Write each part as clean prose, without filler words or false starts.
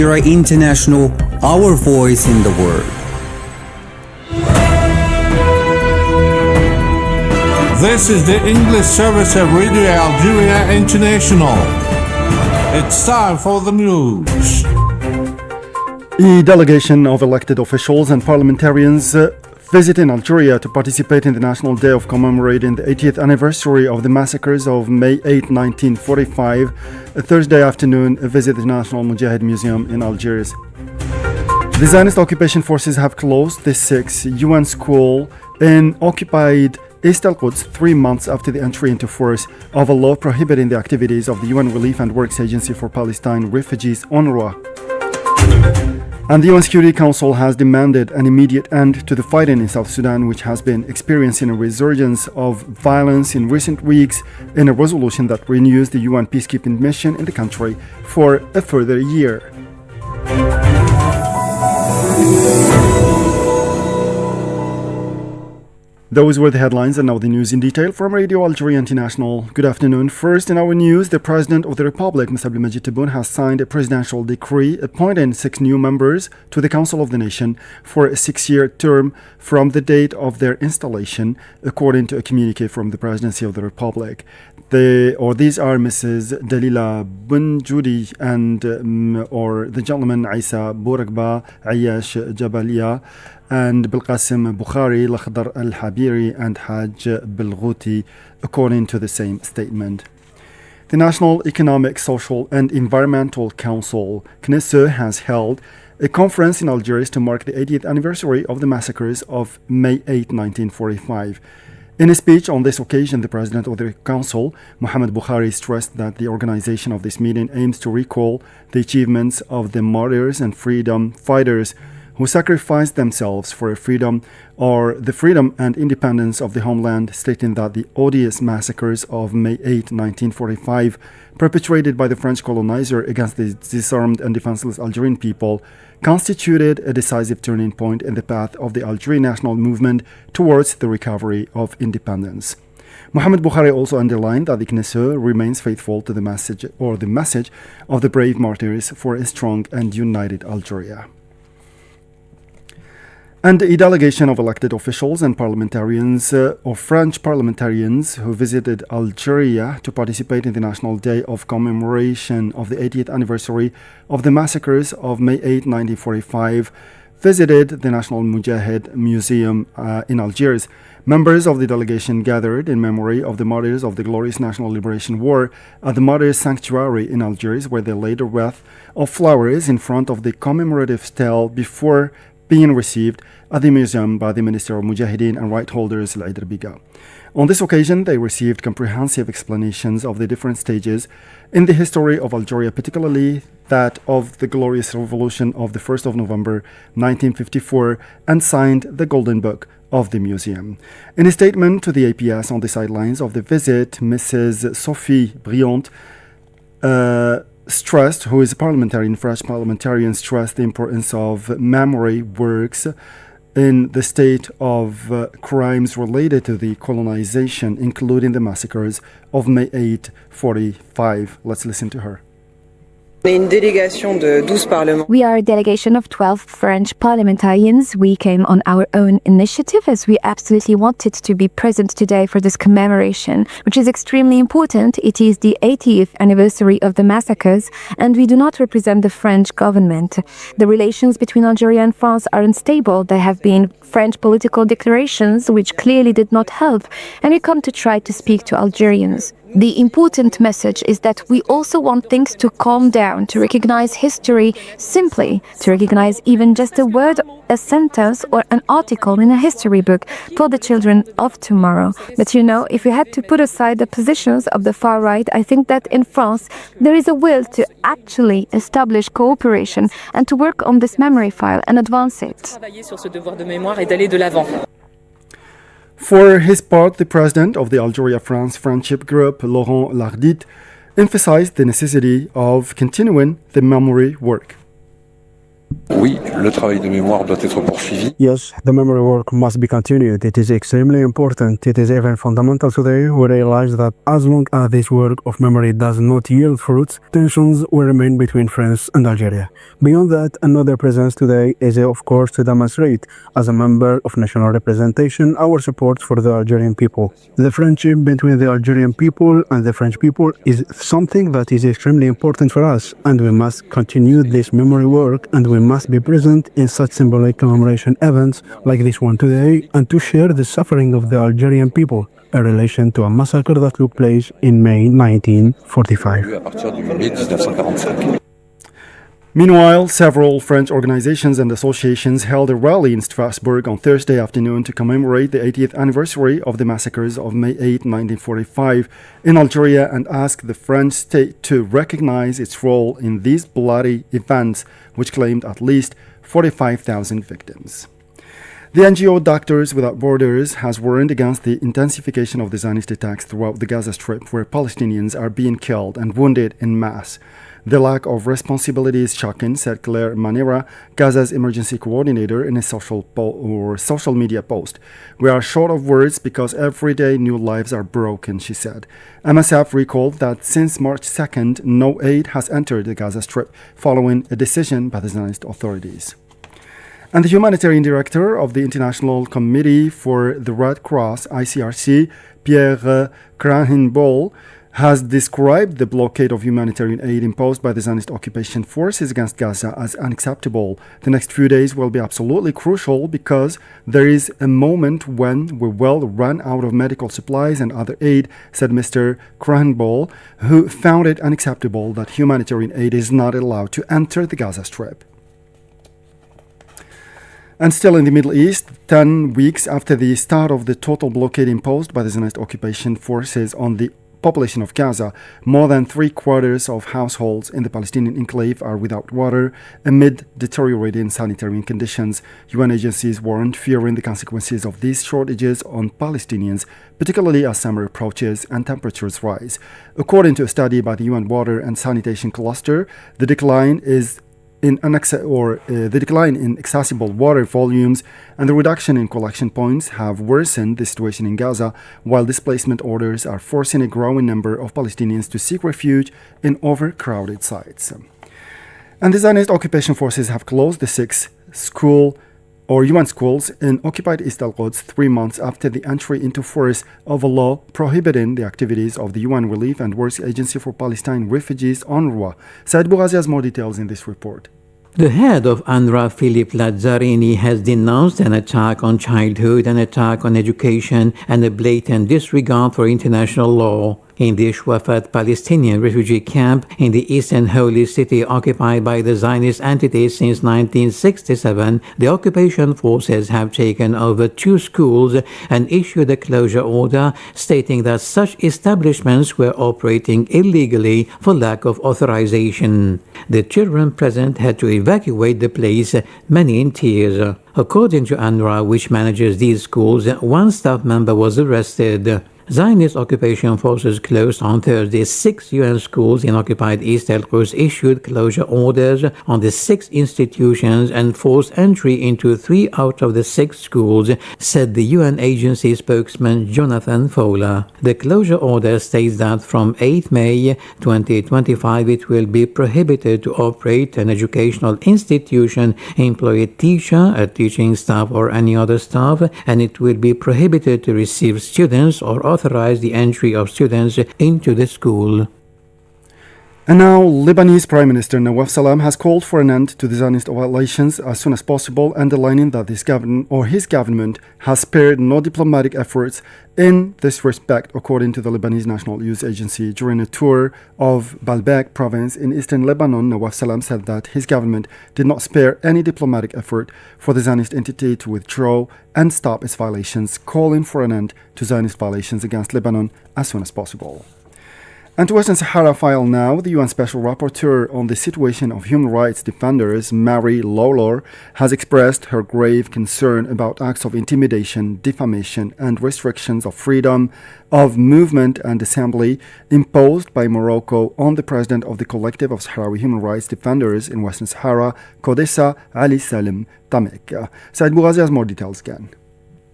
Aljazeera International, our voice in the world. This is the English service of Radio Aljazeera International. It's time for the news. A delegation of elected officials and parliamentarians visited Algeria to participate in the National Day of commemorating the 80th anniversary of the massacres of May 8, 1945. A Thursday afternoon, a visit to the National Mujahid Museum in Algiers. The Zionist occupation forces have closed the 6th UN school in occupied East Al-Quds 3 months after the entry into force of a law prohibiting the activities of the UN Relief and Works Agency for Palestine Refugees, UNRWA. And the UN Security Council has demanded an immediate end to the fighting in South Sudan, which has been experiencing a resurgence of violence in recent weeks, in a resolution that renews the UN peacekeeping mission in the country for a further year. Those were the headlines, and now the news in detail from Radio Aljazeera International. Good afternoon. First, in our news, the President of the Republic, Mr. Abdelmadjid Tebboune, has signed a presidential decree appointing 6 new members to the Council of the Nation for a 6-year term from the date of their installation, according to a communique from the Presidency of the Republic. These are Mrs. Dalila Bunjudi and the gentleman Isa Bourakba, Ayash Jabalia, and Bilqasim Bukhari, Lakhdar Al-Habiri, and Haj Bilghouti, according to the same statement. The National Economic, Social and Environmental Council, CNESE, has held a conference in Algiers to mark the 80th anniversary of the massacres of May 8, 1945. In a speech on this occasion, the President of the Council, Mohamed Bukhari, stressed that the organization of this meeting aims to recall the achievements of the martyrs and freedom fighters who sacrificed themselves for freedom or the freedom and independence of the homeland, stating that the odious massacres of May 8, 1945, perpetrated by the French colonizer against the disarmed and defenseless Algerian people, constituted a decisive turning point in the path of the Algerian national movement towards the recovery of independence. Mohamed Bukhari also underlined that the CNESE remains faithful to the message of the brave martyrs for a strong and united Algeria. And a delegation of elected officials and parliamentarians, or French parliamentarians, who visited Algeria to participate in the National Day of commemoration of the 80th anniversary of the massacres of May 8, 1945, visited the National Mujahid Museum in Algiers. Members of the delegation gathered in memory of the martyrs of the glorious National Liberation War at the Martyrs Sanctuary in Algiers, where they laid a wreath of flowers in front of the commemorative stele before being received at the museum by the Minister of Mujahideen and Right Holders, Al Biga. On this occasion, they received comprehensive explanations of the different stages in the history of Algeria, particularly that of the glorious revolution of the 1st of November 1954, and signed the Golden Book of the museum. In a statement to the APS on the sidelines of the visit, Mrs. Sophie Briant who is a parliamentarian, French parliamentarian, stressed the importance of memory works in the state of crimes related to the colonization, including the massacres of May 8, 45. Let's listen to her. We are a delegation of 12 French parliamentarians. We came on our own initiative as we absolutely wanted to be present today for this commemoration, which is extremely important. It is the 80th anniversary of the massacres, and we do not represent the French government. The relations between Algeria and France are unstable. There have been French political declarations which clearly did not help, and we come to try to speak to Algerians. The important message is that we also want things to calm down, to recognize history simply, to recognize even just a word, a sentence or an article in a history book for the children of tomorrow. But if we had to put aside the positions of the far right, I think that in France there is a will to actually establish cooperation and to work on this memory file and advance it. For his part, the president of the Algeria-France Friendship Group, Laurent Lardit, emphasized the necessity of continuing the memory work. Oui, le travail de mémoire doit être poursuivi. Yes, the memory work must be continued. It is extremely important. It is even fundamental today. We realize that as long as this work of memory does not yield fruits, tensions will remain between France and Algeria. Beyond that, another presence today is, of course, to demonstrate, as a member of national representation, our support for the Algerian people. The friendship between the Algerian people and the French people is something that is extremely important for us, and we must continue this memory work, and we must be present in such symbolic commemoration events like this one today, and to share the suffering of the Algerian people in relation to a massacre that took place in May 1945. À partir du mai 1945. Meanwhile, several French organizations and associations held a rally in Strasbourg on Thursday afternoon to commemorate the 80th anniversary of the massacres of May 8, 1945 in Algeria and asked the French state to recognize its role in these bloody events, which claimed at least 45,000 victims. The NGO Doctors Without Borders has warned against the intensification of the Zionist attacks throughout the Gaza Strip, where Palestinians are being killed and wounded en masse. The lack of responsibility is shocking, said Claire Manera, Gaza's emergency coordinator, in a social media post. We are short of words because every day new lives are broken, she said. MSF recalled that since March 2nd, no aid has entered the Gaza Strip following a decision by the Zionist authorities. And the humanitarian director of the International Committee for the Red Cross, ICRC, Pierre Krahenbol, has described the blockade of humanitarian aid imposed by the Zionist occupation forces against Gaza as unacceptable. The next few days will be absolutely crucial because there is a moment when we will run out of medical supplies and other aid, said Mr. Krahenbol, who found it unacceptable that humanitarian aid is not allowed to enter the Gaza Strip. And still in the Middle East, 10 weeks after the start of the total blockade imposed by the Zionist occupation forces on the population of Gaza, more than 3/4 of households in the Palestinian enclave are without water amid deteriorating sanitary conditions. UN agencies warned, fearing the consequences of these shortages on Palestinians, particularly as summer approaches and temperatures rise. According to a study by the UN Water and Sanitation Cluster, the decline in accessible water volumes and the reduction in collection points have worsened the situation in Gaza, while displacement orders are forcing a growing number of Palestinians to seek refuge in overcrowded sites. And the Zionist occupation forces have closed the 6 UN schools in occupied East Al-Quds 3 months after the entry into force of a law prohibiting the activities of the UN Relief and Works Agency for Palestine Refugees, UNRWA. Said Bougazi has more details in this report. The head of UNRWA, Philippe Lazzarini, has denounced an attack on childhood, an attack on education, and a blatant disregard for international law. In the Shuafat Palestinian refugee camp in the eastern Holy City occupied by the Zionist entity since 1967, the occupation forces have taken over 2 schools and issued a closure order stating that such establishments were operating illegally for lack of authorization. The children present had to evacuate the place, many in tears. According to UNRWA, which manages these schools, 1 staff member was arrested. Zionist occupation forces closed on Thursday 6 UN schools in occupied East Al-Quds, issued closure orders on the 6 institutions and forced entry into 3 out of the 6 schools, said the UN agency spokesman Jonathan Fowler. The closure order states that from 8 May 2025 it will be prohibited to operate an educational institution, employ a teacher, a teaching staff or any other staff, and it will be prohibited to receive students or authorize the entry of students into the school. And now, Lebanese Prime Minister Nawaf Salam has called for an end to the Zionist violations as soon as possible, underlining that his government has spared no diplomatic efforts in this respect, according to the Lebanese National News Agency. During a tour of Baalbek province in eastern Lebanon, Nawaf Salam said that his government did not spare any diplomatic effort for the Zionist entity to withdraw and stop its violations, calling for an end to Zionist violations against Lebanon as soon as possible. And to Western Sahara file now, the UN Special Rapporteur on the situation of human rights defenders, Mary Lawlor, has expressed her grave concern about acts of intimidation, defamation, and restrictions of freedom of movement and assembly imposed by Morocco on the president of the Collective of Sahrawi Human Rights Defenders in Western Sahara, CODESA, Ali Salim Tamek. Said Bougazi has more details again.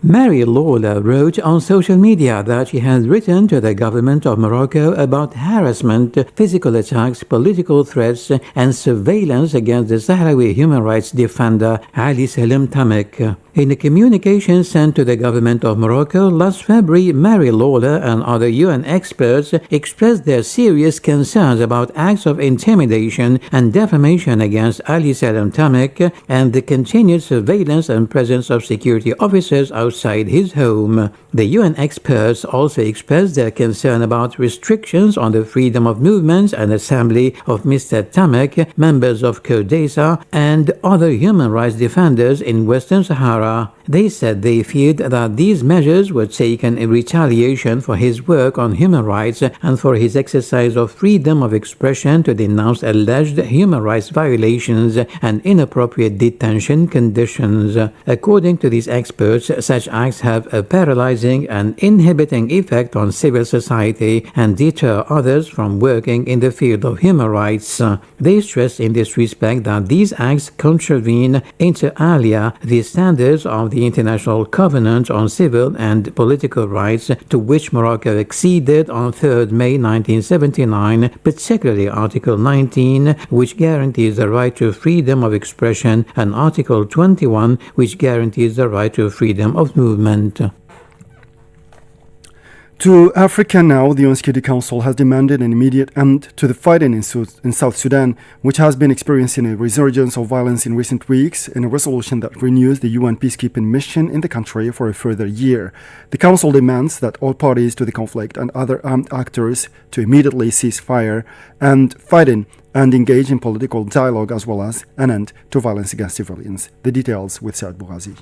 Mary Lawlor wrote on social media that she has written to the government of Morocco about harassment, physical attacks, political threats, and surveillance against the Sahrawi human rights defender Ali Salim Tamek. In a communication sent to the government of Morocco last February, Mary Lawlor and other UN experts expressed their serious concerns about acts of intimidation and defamation against Ali Salim Tamek and the continued surveillance and presence of security officers outside his home. The UN experts also expressed their concern about restrictions on the freedom of movement and assembly of Mr. Tamek, members of CODESA, and other human rights defenders in Western Sahara. They said they feared that these measures were taken in retaliation for his work on human rights and for his exercise of freedom of expression to denounce alleged human rights violations and inappropriate detention conditions. According to these experts, such acts have a paralyzing and inhibiting effect on civil society and deter others from working in the field of human rights. They stress in this respect that these acts contravene inter alia the standards of the International Covenant on Civil and Political Rights, to which Morocco acceded on 3rd May 1979, particularly Article 19, which guarantees the right to freedom of expression, and Article 21, which guarantees the right to freedom of movement. To Africa now, the UN Security Council has demanded an immediate end to the fighting in South Sudan, which has been experiencing a resurgence of violence in recent weeks, in a resolution that renews the UN peacekeeping mission in the country for a further year. The Council demands that all parties to the conflict and other armed actors to immediately cease fire and fighting and engage in political dialogue, as well as an end to violence against civilians. The details with Saad Bougazi.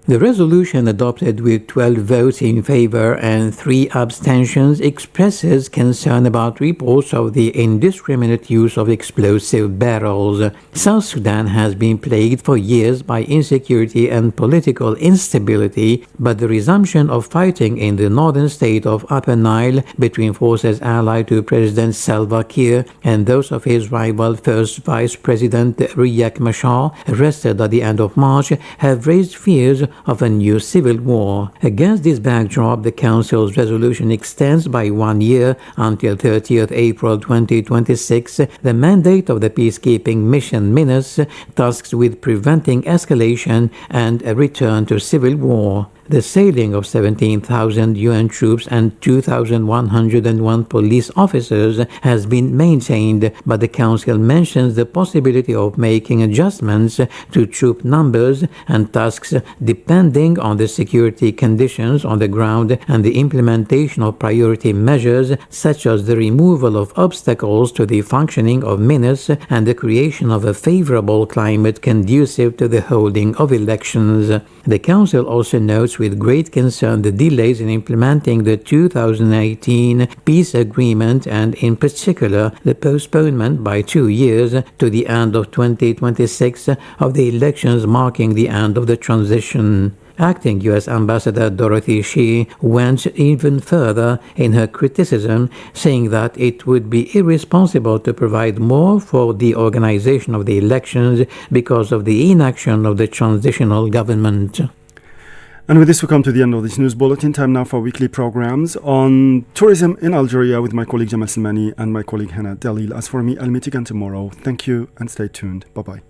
The resolution, adopted with 12 votes in favor and 3 abstentions, expresses concern about reports of the indiscriminate use of explosive barrels. South Sudan has been plagued for years by insecurity and political instability, but the resumption of fighting in the northern state of Upper Nile between forces allied to President Salva Kiir and those of his rival First Vice President Riek Machar, arrested at the end of March, have raised fears of a new civil war. Against this backdrop, the Council's resolution extends by 1 year until 30th April 2026 the mandate of the peacekeeping mission MINUS, tasked with preventing escalation and a return to civil war. The sailing of 17,000 UN troops and 2,101 police officers has been maintained, but the Council mentions the possibility of making adjustments to troop numbers and tasks depending on the security conditions on the ground and the implementation of priority measures such as the removal of obstacles to the functioning of MINUS and the creation of a favorable climate conducive to the holding of elections. The Council also notes with great concern the delays in implementing the 2018 peace agreement and, in particular, the postponement by 2 years to the end of 2026 of the elections marking the end of the transition. Acting U.S. Ambassador Dorothy Shee went even further in her criticism, saying that it would be irresponsible to provide more for the organization of the elections because of the inaction of the transitional government. And with this, we come to the end of this news bulletin. Time now for weekly programs on tourism in Algeria with my colleague Jamal Silmani and my colleague Hannah Dalil. As for me, I'll meet you again tomorrow. Thank you and stay tuned. Bye-bye.